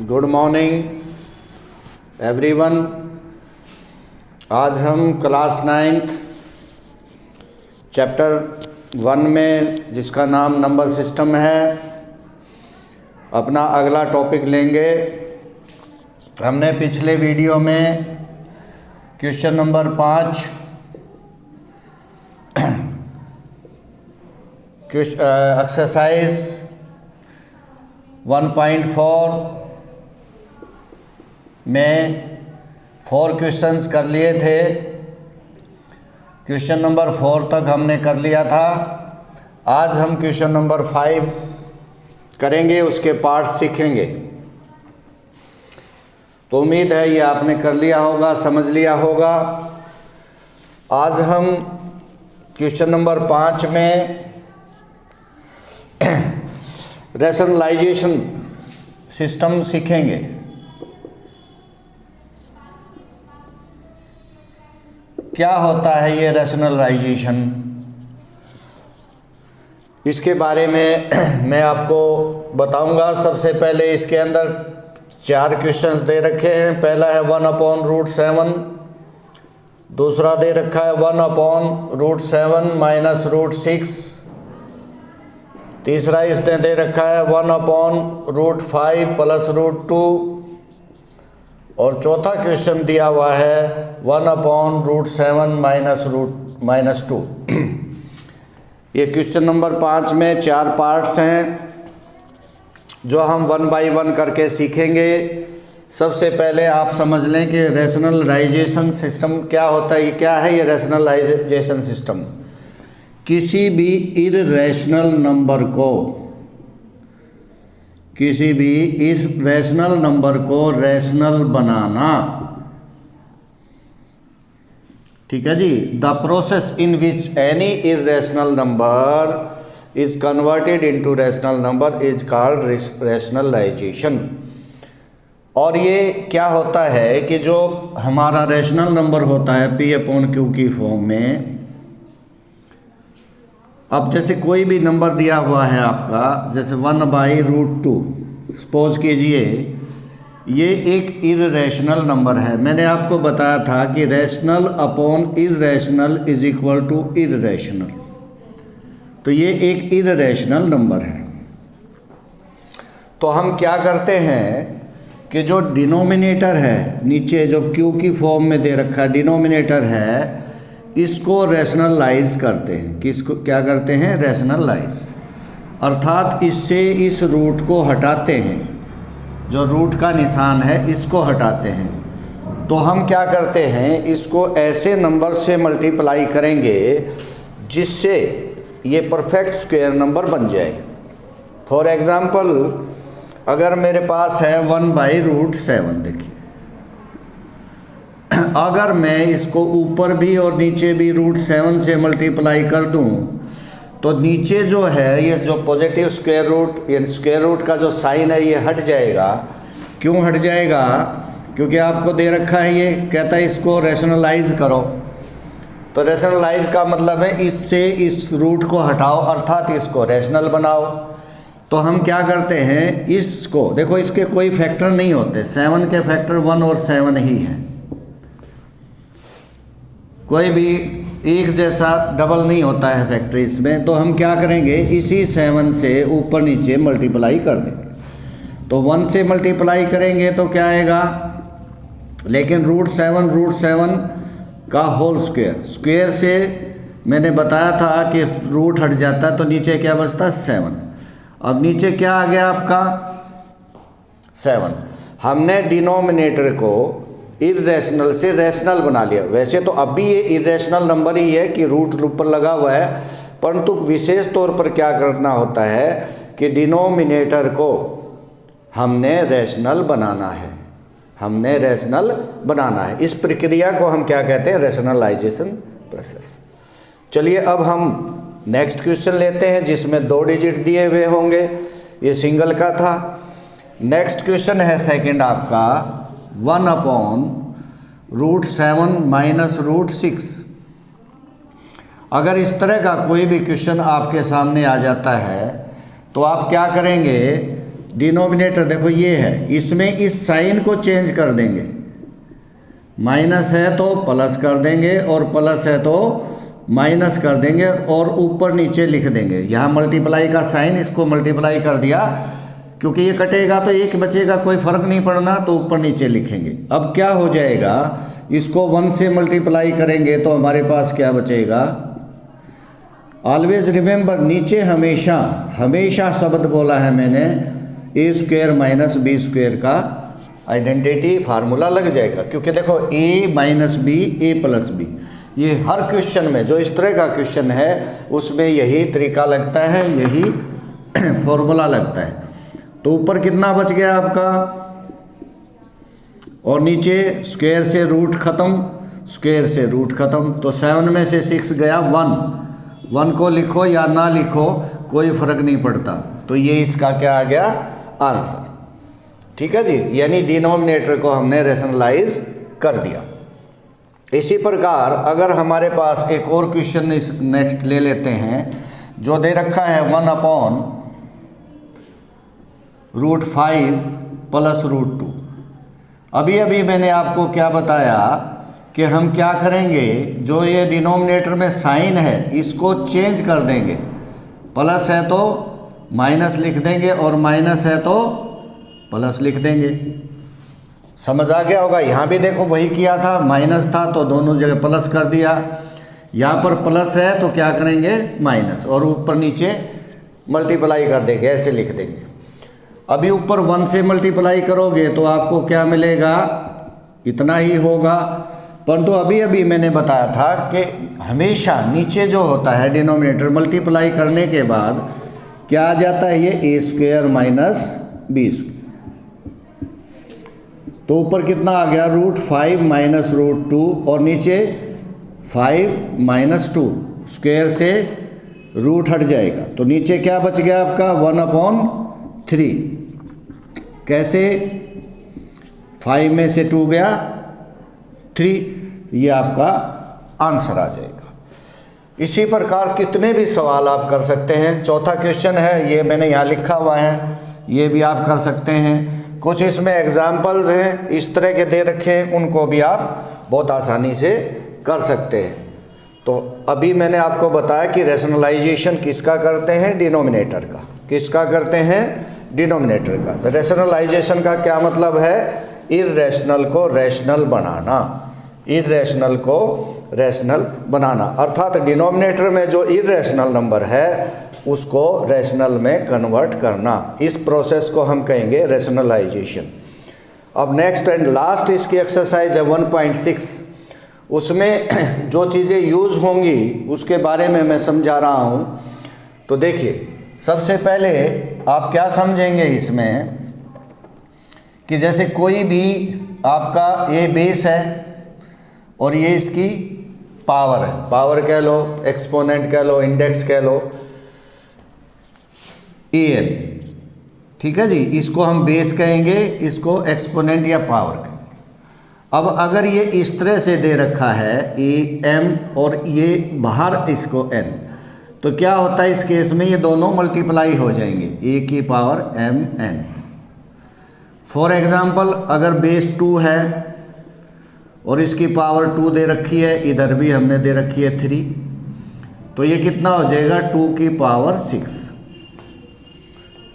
Good morning everyone. आज हम class 9th chapter 1 में, जिसका नाम नंबर सिस्टम है, अपना अगला टॉपिक लेंगे। हमने पिछले वीडियो में क्वेश्चन नंबर 5 एक्सरसाइज 1.4 में 4 क्वेश्चंस कर लिए थे। क्वेश्चन नंबर 4 तक हमने कर लिया था। आज हम क्वेश्चन नंबर 5 करेंगे, उसके पार्ट सीखेंगे। तो उम्मीद है ये आपने कर लिया होगा, समझ लिया होगा। आज हम क्वेश्चन नंबर 5 में रैशनलाइजेशन सिस्टम सीखेंगे। क्या होता है ये रैशनलाइजेशन, इसके बारे में मैं आपको बताऊंगा। सबसे पहले इसके अंदर 4 क्वेश्चंस दे रखे हैं। पहला है 1/√7, दूसरा दे रखा है 1/√7 - √6, तीसरा इसने दे रखा है 1/√5 + √2, और चौथा क्वेश्चन दिया हुआ है 1/√7 - √2। ये क्वेश्चन नंबर 5 में 4 पार्ट्स हैं जो हम 1 बाय 1 करके सीखेंगे। सबसे पहले आप समझ लें कि रैशनलाइजेशन सिस्टम क्या होता है। ये क्या है ये रैशनलाइजेशन सिस्टम? किसी भी इर्रेशनल नंबर को, किसी भी इस रैशनल नंबर को रैशनल बनाना। ठीक है जी। The process in which any irrational number is converted into rational number is called rationalisation. और ये क्या होता है कि जो हमारा रैशनल नंबर होता है P/Q की फॉर्म में, अब जैसे कोई भी नंबर दिया हुआ है आपका, जैसे 1/√2 सपोज कीजिए, ये एक इर्रेशनल नंबर है। मैंने आपको बताया था कि rational upon irrational is equal to irrational. तो ये एक इर्रेशनल नंबर है। तो हम क्या करते हैं कि जो डिनोमिनेटर है, नीचे जो Q की फॉर्म में दे रखा है डिनोमिनेटर है, इसको रैशनलाइज करते हैं। किसको क्या करते हैं? रैशनलाइज। अर्थात इससे इस रूट को हटाते हैं, जो रूट का निशान है इसको हटाते हैं। तो हम क्या करते हैं, इसको ऐसे नंबर से मल्टीप्लाई करेंगे जिससे ये परफेक्ट स्क्वायर नंबर बन जाए। फॉर एग्ज़ाम्पल, अगर मेरे पास है 1/√7, देखिए, अगर मैं इसको ऊपर भी और नीचे भी √7 से मल्टीप्लाई कर दूं, तो नीचे जो है ये जो पॉजिटिव स्क्वायर रूट, ये स्क्वायर रूट का जो साइन है ये हट जाएगा। क्यों हट जाएगा? क्योंकि आपको दे रखा है, ये कहता है इसको रैशनलाइज करो। तो रैशनलाइज का मतलब है इससे इस रूट को हटाओ, अर्थात इसको रैशनल बनाओ। तो हम क्या करते हैं, इसको देखो, इसके कोई फैक्टर नहीं होते। 7 के फैक्टर 1 और 7 ही है। कोई भी एक जैसा डबल नहीं होता है फैक्टर इसमें। तो हम क्या करेंगे, इसी 7 से ऊपर नीचे मल्टीप्लाई कर देंगे। तो 1 से मल्टीप्लाई करेंगे तो क्या आएगा, लेकिन √7 का होल स्क्वायर, स्क्वायर से मैंने बताया था कि रूट हट जाता है, तो नीचे क्या बचता है 7। अब नीचे क्या आ गया आपका 7। हमने डिनोमिनेटर को इर्रेशनल से रैशनल बना लिया। वैसे तो अब भी ये इर्रेशनल नंबर ही है कि रूट ऊपर लगा हुआ है, परंतु विशेष तौर पर क्या करना होता है कि डिनोमिनेटर को हमने रैशनल बनाना है, हमने रैशनल बनाना है। इस प्रक्रिया को हम क्या कहते हैं? Rationalization process. चलिए अब हम नेक्स्ट क्वेश्चन लेते हैं, जिसमें 2 डिजिट दिए हुए होंगे। ये सिंगल का था। नेक्स्ट क्वेश्चन है सेकंड आपका 1/√7 - √6। अगर इस तरह का कोई भी क्वेश्चन आपके सामने आ जाता है तो आप क्या करेंगे डिनोमिनेटर देखो ये है, इसमें इस साइन को चेंज कर देंगे, माइनस है तो प्लस कर देंगे और प्लस है तो माइनस कर देंगे और ऊपर नीचे लिख देंगे। यहाँ मल्टीप्लाई का साइन, इसको मल्टीप्लाई कर दिया, क्योंकि ये कटेगा तो एक बचेगा, कोई फर्क नहीं पड़ना, तो ऊपर नीचे लिखेंगे। अब क्या हो जाएगा, इसको 1 से मल्टीप्लाई करेंगे तो हमारे पास क्या बचेगा, ऑलवेज रिमेंबर नीचे हमेशा हमेशा शब्द बोला है मैंने, ए स्क्वायर माइनस बी स्क्वायर का आइडेंटिटी फार्मूला लग जाएगा। क्योंकि देखो ए माइनस बी ए प्लस बी, ये हर क्वेश्चन में जो इस तरह का क्वेश्चन है उसमें यही तरीका लगता है, यही फॉर्मूला लगता है। तो ऊपर कितना बच गया आपका, और नीचे स्क्वायर से रूट खत्म, स्क्वायर से रूट खत्म, तो 7 में से 6 गया 1 को लिखो या ना लिखो कोई फर्क नहीं पड़ता। तो ये इसका क्या आ गया, आंसर। ठीक है जी, यानी डिनोमिनेटर को हमने रेशनलाइज कर दिया। इसी प्रकार अगर हमारे पास एक और क्वेश्चन नेक्स्ट ले लेते हैं, जो दे रखा है 1/√5 प्लस √2। अभी अभी मैंने आपको क्या बताया कि हम क्या करेंगे, जो ये डिनोमिनेटर में साइन है इसको चेंज कर देंगे, प्लस है तो माइनस लिख देंगे और माइनस है तो प्लस लिख देंगे। समझ आ गया होगा। यहाँ भी देखो वही किया था, माइनस था तो दोनों जगह प्लस कर दिया, यहाँ पर प्लस है तो क्या करेंगे माइनस, और ऊपर नीचे मल्टीप्लाई कर देंगे, ऐसे लिख देंगे। अभी ऊपर 1 से मल्टीप्लाई करोगे तो आपको क्या मिलेगा, इतना ही होगा। परंतु अभी अभी मैंने बताया था कि हमेशा नीचे जो होता है डिनोमिनेटर, मल्टीप्लाई करने के बाद क्या आ जाता है, ये ए स्क्वायर माइनस बी स्क्वायर। तो ऊपर कितना आ गया, √5 माइनस √2, और नीचे 5 माइनस 2, स्क्वायर से रूट हट जाएगा तो नीचे क्या बच गया आपका 1/3। कैसे, 5 में से 2 गया 3, ये आपका आंसर आ जाएगा। इसी प्रकार कितने भी सवाल आप कर सकते हैं। चौथा क्वेश्चन है, ये मैंने यहाँ लिखा हुआ है, ये भी आप कर सकते हैं। कुछ इसमें एग्जाम्पल्स हैं इस तरह के दे रखे हैं, उनको भी आप बहुत आसानी से कर सकते हैं। तो अभी मैंने आपको बताया कि रैशनलाइजेशन किसका करते हैं, डिनोमिनेटर का। किसका करते हैं, डिनोमिनेटर का। तो रैशनलाइजेशन का क्या मतलब है, इर्रेशनल को रैशनल बनाना, इर्रेशनल को रैशनल बनाना। अर्थात डिनोमिनेटर में जो इर्रेशनल नंबर है उसको रैशनल में कन्वर्ट करना, इस प्रोसेस को हम कहेंगे रैशनलाइजेशन। अब नेक्स्ट एंड लास्ट इसकी एक्सरसाइज है 1.6। उसमें जो चीज़ें यूज़ होंगी उसके बारे में मैं समझा रहा हूँ। तो देखिए, सबसे पहले आप क्या समझेंगे इसमें कि जैसे कोई भी आपका ये बेस है और ये इसकी पावर है, पावर कह लो, एक्सपोनेंट कह लो, इंडेक्स कह लो, an, ठीक है जी। इसको हम बेस कहेंगे, इसको एक्सपोनेंट या पावर कहेंगे। अब अगर ये इस तरह से दे रखा है am और ये बाहर इसको n, तो क्या होता है इस केस में, ये दोनों मल्टीप्लाई हो जाएंगे, a की पावर mn। फॉर एग्जाम्पल अगर बेस 2 है और इसकी पावर 2 दे रखी है, इधर भी हमने दे रखी है 3, तो ये कितना हो जाएगा 2 की पावर 6,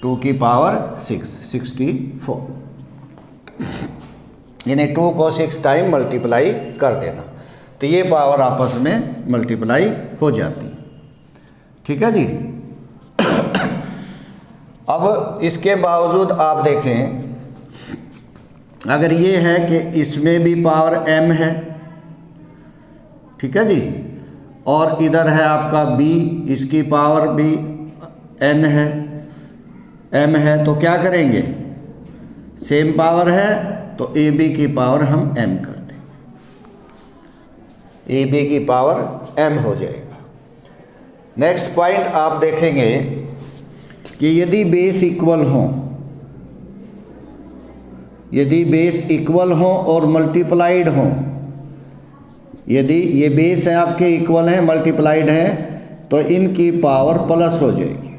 2 की पावर 6, 64। यानी 2 को 6 टाइम मल्टीप्लाई कर देना, तो ये पावर आपस में मल्टीप्लाई हो जाती है। ठीक है जी। अब इसके बावजूद आप देखें, अगर ये है कि इसमें भी पावर m है, ठीक है जी, और इधर है आपका b, इसकी पावर भी n है, m है, तो क्या करेंगे, सेम पावर है तो ab की पावर हम m कर देंगे, ab की पावर m हो जाएगा। नेक्स्ट पॉइंट आप देखेंगे कि यदि बेस इक्वल हों, यदि बेस इक्वल हो और मल्टीप्लाइड हो, यदि ये बेस है आपके इक्वल हैं, मल्टीप्लाइड हैं, तो इनकी पावर प्लस हो जाएगी।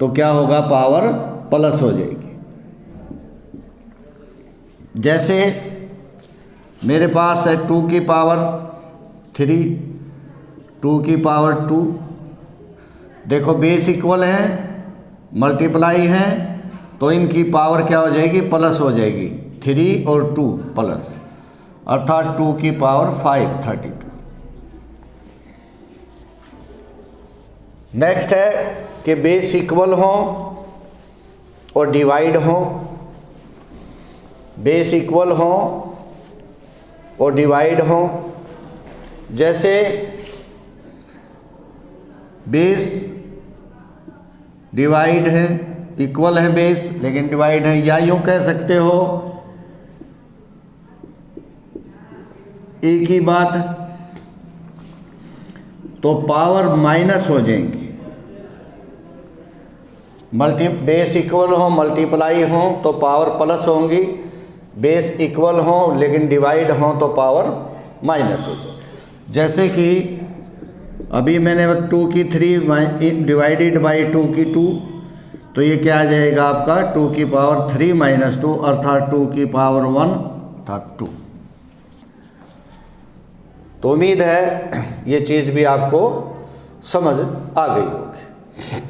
तो क्या होगा, पावर प्लस हो जाएगी। जैसे मेरे पास है 2 की पावर 3, 2 की पावर 2, देखो बेस इक्वल है, मल्टीप्लाई है, तो इनकी पावर क्या हो जाएगी, प्लस हो जाएगी, 3 और 2 प्लस, अर्थात 2 की पावर 5, 32। नेक्स्ट है कि बेस इक्वल हो और डिवाइड हो, बेस इक्वल हो और डिवाइड हो। जैसे बेस डिवाइड है, इक्वल है बेस लेकिन डिवाइड है, या यूँ कह सकते हो एक ही बात, तो पावर माइनस हो जाएंगी। बेस इक्वल हो, मल्टीप्लाई हो तो पावर प्लस होंगी, बेस इक्वल हो लेकिन डिवाइड हो तो पावर माइनस हो जाए। जैसे कि अभी मैंने 2 की 3 डिवाइडेड बाई 2 की 2, तो ये क्या आ जाएगा आपका 2 की पावर 3 माइनस 2, अर्थात 2 की पावर 1 अर्थात 2। तो उम्मीद है ये चीज़ भी आपको समझ आ गई होगी।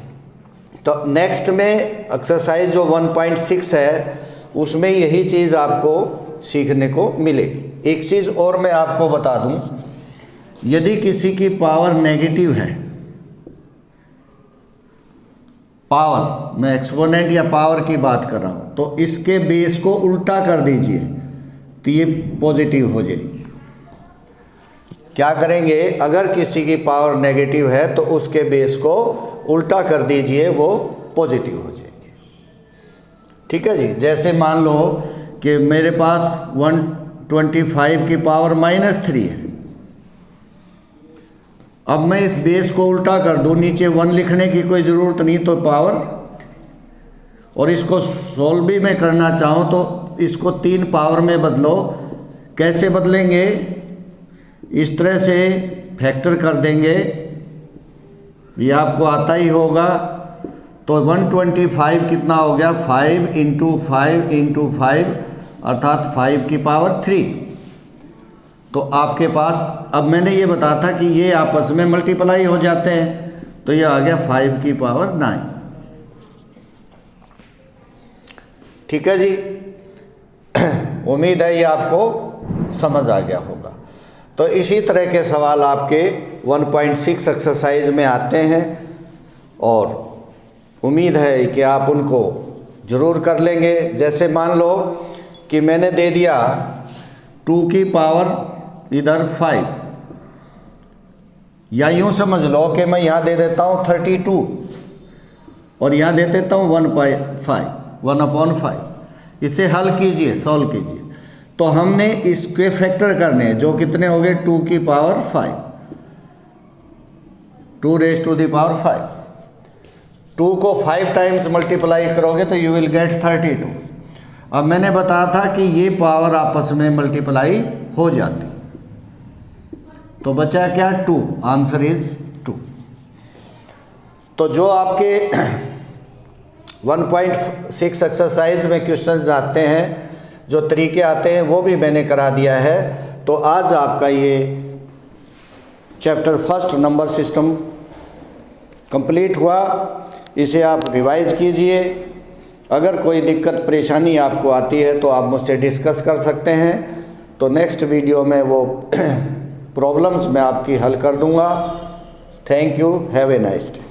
तो नेक्स्ट में एक्सरसाइज जो 1.6 है उसमें यही चीज़ आपको सीखने को मिलेगी। एक चीज़ और मैं आपको बता दूं, यदि किसी की पावर नेगेटिव है, पावर मैं एक्सपोनेंट या पावर की बात कर रहा हूं, तो इसके बेस को उल्टा कर दीजिए तो ये पॉजिटिव हो जाएगी। क्या करेंगे, अगर किसी की पावर नेगेटिव है तो उसके बेस को उल्टा कर दीजिए, वो पॉजिटिव हो जाएगी। ठीक है जी। जैसे मान लो कि मेरे पास 125 की पावर -3 है, अब मैं इस बेस को उल्टा कर दूं, नीचे 1 लिखने की कोई ज़रूरत नहीं, तो पावर, और इसको सोल्व भी मैं करना चाहूँ तो इसको 3 पावर में बदलो। कैसे बदलेंगे, इस तरह से फैक्टर कर देंगे, ये आपको आता ही होगा। तो 125 कितना हो गया, 5 × 5 × 5 अर्थात 5 की पावर 3। तो आपके पास, अब मैंने ये बताया था कि ये आपस में मल्टीप्लाई हो जाते हैं, तो ये आ गया 5 की पावर 9। ठीक है जी। उम्मीद है ये आपको समझ आ गया होगा। तो इसी तरह के सवाल आपके 1.6 एक्सरसाइज में आते हैं और उम्मीद है कि आप उनको ज़रूर कर लेंगे। जैसे मान लो कि मैंने दे दिया 2 की पावर इधर 5, या यूँ समझ लो कि मैं यहाँ दे देता हूँ 32 और यहाँ दे देता हूँ 1/5। इसे हल कीजिए, सॉल्व कीजिए। तो हमने इसके फैक्टर करने हैं, जो कितने हो गए, 2 की power 5, 2 raised to the power 5। 2 को 5 टाइम्स मल्टीप्लाई करोगे तो यू विल गेट 32। अब मैंने बताया था कि ये पावर आपस में मल्टीप्लाई हो जाती, तो बचा क्या, 2। Answer is 2। तो जो आपके 1.6 एक्सरसाइज में क्वेश्चंस आते हैं, जो तरीके आते हैं, वो भी मैंने करा दिया है। तो आज आपका ये चैप्टर 1 नंबर सिस्टम कंप्लीट हुआ। इसे आप रिवाइज कीजिए। अगर कोई दिक्कत परेशानी आपको आती है तो आप मुझसे डिस्कस कर सकते हैं। तो नेक्स्ट वीडियो में वो प्रॉब्लम्स मैं आपकी हल कर दूंगा। Thank you, have a nice day.